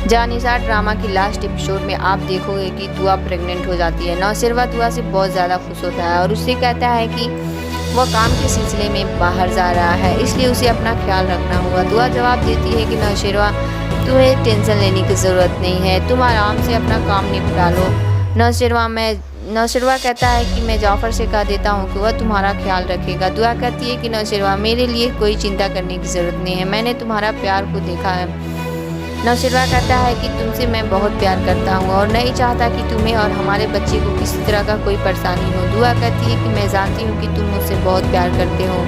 Jannisar drama की last episode में आप देखोगे कि दुआ प्रेग्नेंट हो जाती है। नौशेरवा दुआ से बहुत ज़्यादा खुश होता है और उससे कहता है कि वह काम के सिलसिले में बाहर जा रहा है, इसलिए उसे अपना ख्याल रखना होगा। दुआ जवाब देती है कि नौशेरवा, तुम्हें टेंशन लेने की ज़रूरत नहीं है, तुम आराम से अपना काम निपटा लो। नौशेरवा कहता है कि मैं जाफ़र से कह देता हूँ कि वह तुम्हारा ख्याल रखेगा। दुआ कहती है कि नौशेरवा, मेरे लिए कोई चिंता करने की ज़रूरत नहीं है, मैंने तुम्हारा प्यार को देखा है। नौशेरवा कहता है कि तुमसे मैं बहुत प्यार करता हूँ और नहीं चाहता कि तुम्हें और हमारे बच्चे को किसी तरह का कोई परेशानी हो। दुआ कहती है कि मैं जानती हूँ कि तुम मुझसे बहुत प्यार करते हो,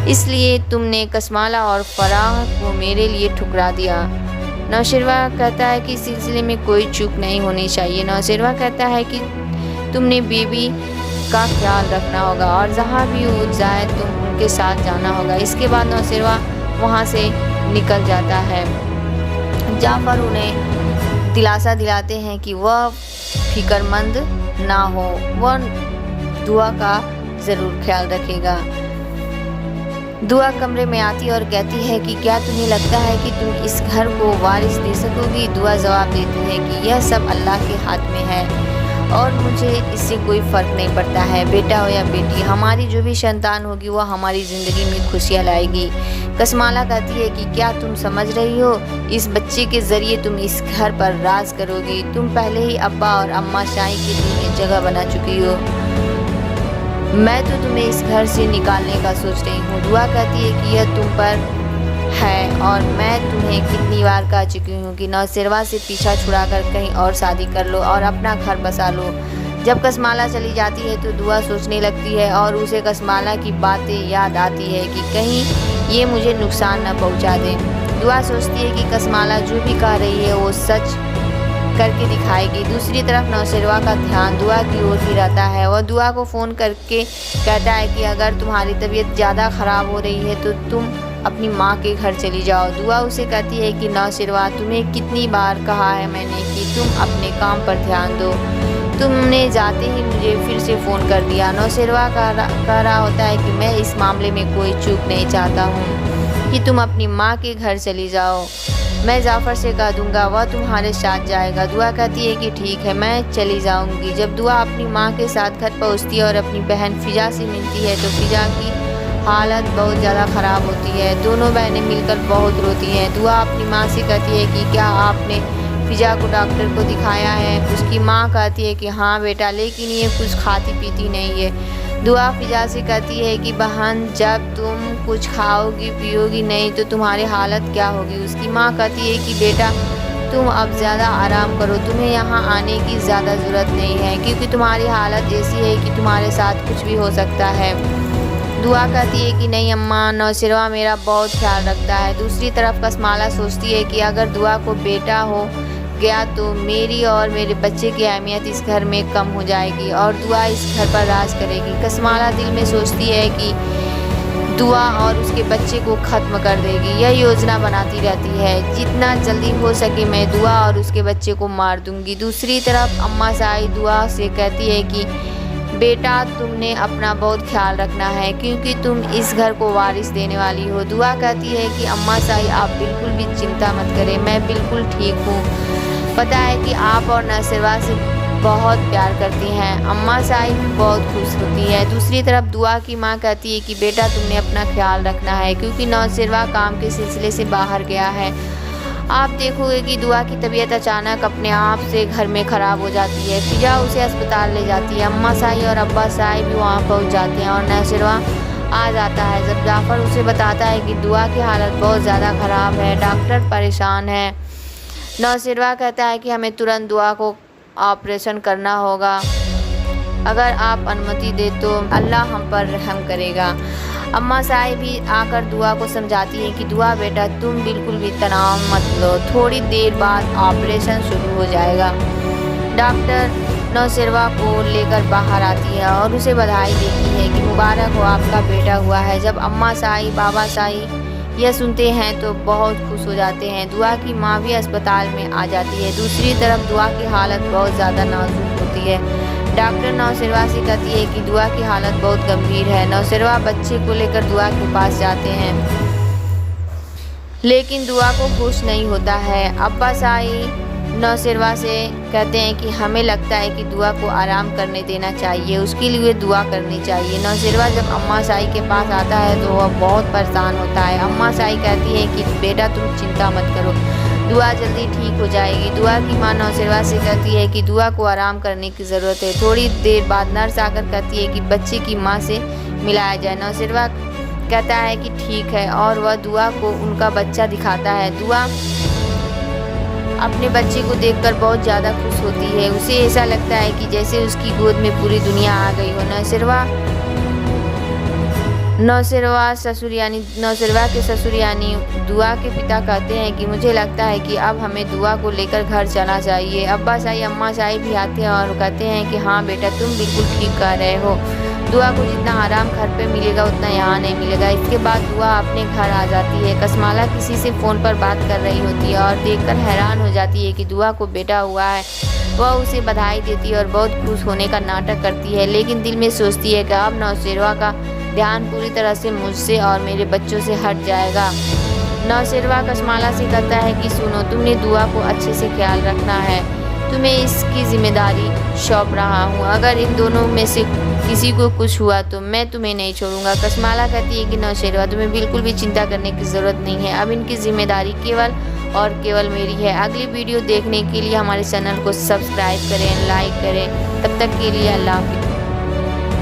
इसलिए तुमने कस्माला और फराह को मेरे लिए ठुकरा दिया। नौशेरवा कहता है कि इस सिलसिले में कोई चूक नहीं होनी चाहिए। नौशेरवा कहता है कि तुमने बेबी का ख्याल रखना होगा और जहाँ भी वो जाए तुम उनके साथ जाना होगा। इसके बाद नौशेरवा वहाँ से निकल जाता है। जाफ़र उन्हें दिलासा दिलाते हैं कि वह फिक्रमंद ना हो, वह दुआ का ज़रूर ख्याल रखेगा। दुआ कमरे में आती और कहती है कि क्या तुम्हें लगता है कि तुम इस घर को वारिस दे सकोगी? दुआ जवाब देती है कि यह सब अल्लाह के हाथ में है और मुझे इससे कोई फ़र्क नहीं पड़ता है, बेटा हो या बेटी, हमारी जो भी संतान होगी वह हमारी ज़िंदगी में खुशियाँ लाएगी। कस्माला कहती है कि क्या तुम समझ रही हो, इस बच्चे के ज़रिए तुम इस घर पर राज करोगी। तुम पहले ही अब्बा और अम्मा शाही के दिल में जगह बना चुकी हो, मैं तो तुम्हें इस घर से निकालने का सोच रही हूँ। दुआ कहती है कि यह तुम पर है और मैं तुम्हें कितनी बार कह चुकी हूँ कि नौशेरवा से पीछा छुड़ाकर कहीं और शादी कर लो और अपना घर बसा लो। जब कस्माला चली जाती है तो दुआ सोचने लगती है और उसे कस्माला की बातें याद आती है कि कहीं ये मुझे नुकसान न पहुँचा दे। दुआ सोचती है कि कस्माला जो भी कह रही है वो सच करके दिखाएगी। दूसरी तरफ नौशेरवा का ध्यान दुआ की ओर ही रहता है। वह दुआ को फ़ोन करके कहता है कि अगर तुम्हारी तबीयत ज़्यादा ख़राब हो रही है तो तुम अपनी माँ के घर चली जाओ। दुआ उसे कहती है कि नौशेरवा, तुम्हें कितनी बार कहा है मैंने कि तुम अपने काम पर ध्यान दो, तुमने जाते ही मुझे फिर से फ़ोन कर दिया। नौशेरवा कह रहा होता है कि मैं इस मामले में कोई चूक नहीं चाहता हूँ कि तुम अपनी माँ के घर चली जाओ, मैं जाफ़र से कह दूंगा, वह तुम्हारे साथ जाएगा। दुआ कहती है कि ठीक है, मैं चली जाऊंगी। जब दुआ अपनी माँ के साथ घर पहुँचती है और अपनी बहन फ़िजा से मिलती है तो फ़िजा की हालत बहुत ज़्यादा ख़राब होती है। दोनों बहनें मिलकर बहुत रोती हैं। दुआ अपनी माँ से कहती है कि क्या आपने फ़िजा को डॉक्टर को दिखाया है? उसकी माँ कहती है कि हाँ बेटा, लेकिन ये कुछ खाती पीती नहीं है। दुआ फ़िजा से कहती है कि बहन, जब तुम कुछ खाओगी पियोगी नहीं तो तुम्हारी हालत क्या होगी? उसकी माँ कहती है कि बेटा, तुम अब ज़्यादा आराम करो, तुम्हें यहाँ आने की ज़्यादा ज़रूरत नहीं है क्योंकि तुम्हारी हालत ऐसी है कि तुम्हारे साथ कुछ भी हो सकता है। दुआ कहती है कि नहीं अम्मा, नौशेरवा मेरा बहुत ख्याल रखता है। दूसरी तरफ कस्माला सोचती है कि अगर दुआ को बेटा हो गया तो मेरी और मेरे बच्चे की अहमियत इस घर में कम हो जाएगी और दुआ इस घर पर राज करेगी। कस्माला दिल में सोचती है कि दुआ और उसके बच्चे को ख़त्म कर देगी। यह योजना बनाती रहती है, जितना जल्दी हो सके मैं दुआ और उसके बच्चे को मार दूंगी। दूसरी तरफ अम्मा साई दुआ से कहती है कि बेटा, तुमने अपना बहुत ख्याल रखना है क्योंकि तुम इस घर को वारिस देने वाली हो। दुआ कहती है कि अम्मा साई, आप बिल्कुल भी चिंता मत करें, मैं बिल्कुल ठीक हूँ। पता है कि आप और नौशेरवा से बहुत प्यार करती हैं। अम्मा साई भी बहुत खुश होती है। दूसरी तरफ दुआ की माँ कहती है कि बेटा, तुमने अपना ख्याल रखना है क्योंकि नौशेरवा काम के सिलसिले से बाहर गया है। आप देखोगे कि दुआ की तबीयत अचानक अपने आप से घर में ख़राब हो जाती है। फ़िजा उसे अस्पताल ले जाती है। अम्मा साई और अब्बा साई भी वहाँ पहुँच जाते हैं और नौशेरवा आ जाता है। जब जाफ़र उसे बताता है कि दुआ की हालत बहुत ज़्यादा ख़राब है, डॉक्टर परेशान है, नौशेरवा कहता है कि हमें तुरंत दुआ को ऑपरेशन करना होगा, अगर आप अनुमति दे तो अल्लाह हम पर रहम करेगा। अम्मा साई भी आकर दुआ को समझाती है कि दुआ बेटा, तुम बिल्कुल भी तनाव मत लो, थोड़ी देर बाद ऑपरेशन शुरू हो जाएगा। डॉक्टर नौशेरवा को लेकर बाहर आती है और उसे बधाई देती है कि मुबारक हो, आपका बेटा हुआ है। जब अम्मा साई बाबा साई यह सुनते हैं तो बहुत खुश हो जाते हैं। दुआ की माँ भी अस्पताल में आ जाती है। दूसरी तरफ दुआ की हालत बहुत ज़्यादा नाजुक होती है। डॉक्टर नौशेरवा से कहती है कि दुआ की हालत बहुत गंभीर है। नौशेरवा बच्चे को लेकर दुआ के पास जाते हैं। लेकिन दुआ को खुश नहीं होता है। अब्बास आई नौशेरवा से कहते हैं कि हमें लगता है कि दुआ को आराम करने देना चाहिए, उसके लिए दुआ करनी चाहिए। नौशेरवा जब अम्मा साई के पास आता है तो वह बहुत परेशान होता है। अम्मा साई कहती है कि बेटा तुम चिंता मत करो, दुआ जल्दी ठीक हो जाएगी। दुआ की माँ नौशेरवा से कहती है कि दुआ को आराम करने की ज़रूरत है। थोड़ी देर बाद नर्स आकर कहती है कि बच्चे की माँ से मिलाया जाए। नौशेरवा कहता है कि ठीक है और वह दुआ को उनका बच्चा दिखाता है। दुआ अपने बच्चे को देखकर बहुत ज़्यादा खुश होती है। उसे ऐसा लगता है कि जैसे उसकी गोद में पूरी दुनिया आ गई हो। नौशेरवा के ससुर यानी दुआ के पिता कहते हैं कि मुझे लगता है कि अब हमें दुआ को लेकर घर जाना चाहिए। अब्बास आई अम्मा साई भी आते हैं और कहते हैं कि हाँ बेटा तुम बिल्कुल ठीक कह रहे हो, दुआ को जितना आराम घर पे मिलेगा उतना यहाँ नहीं मिलेगा। इसके बाद दुआ अपने घर आ जाती है। कसमाला किसी से फ़ोन पर बात कर रही होती है और देखकर हैरान हो जाती है कि दुआ को बेटा हुआ है। वह उसे बधाई देती है और बहुत खुश होने का नाटक करती है, लेकिन दिल में सोचती है कि अब नौशेरवा का ध्यान पूरी तरह से मुझसे और मेरे बच्चों से हट जाएगा। नौशेरवा कसमाला से कहता है कि सुनो, तुमने दुआ को अच्छे से ख्याल रखना है, तुम्हें इसकी जिम्मेदारी सौंप रहा हूँ। अगर इन दोनों में से किसी को कुछ हुआ तो मैं तुम्हें नहीं छोड़ूंगा। कसमाला कहती है कि नौशेरवा तुम्हें बिल्कुल भी चिंता करने की ज़रूरत नहीं है, अब इनकी जिम्मेदारी केवल और केवल मेरी है। अगली वीडियो देखने के लिए हमारे चैनल को सब्सक्राइब करें, लाइक करें। तब तक के लिए अल्लाह हाफ़िज़।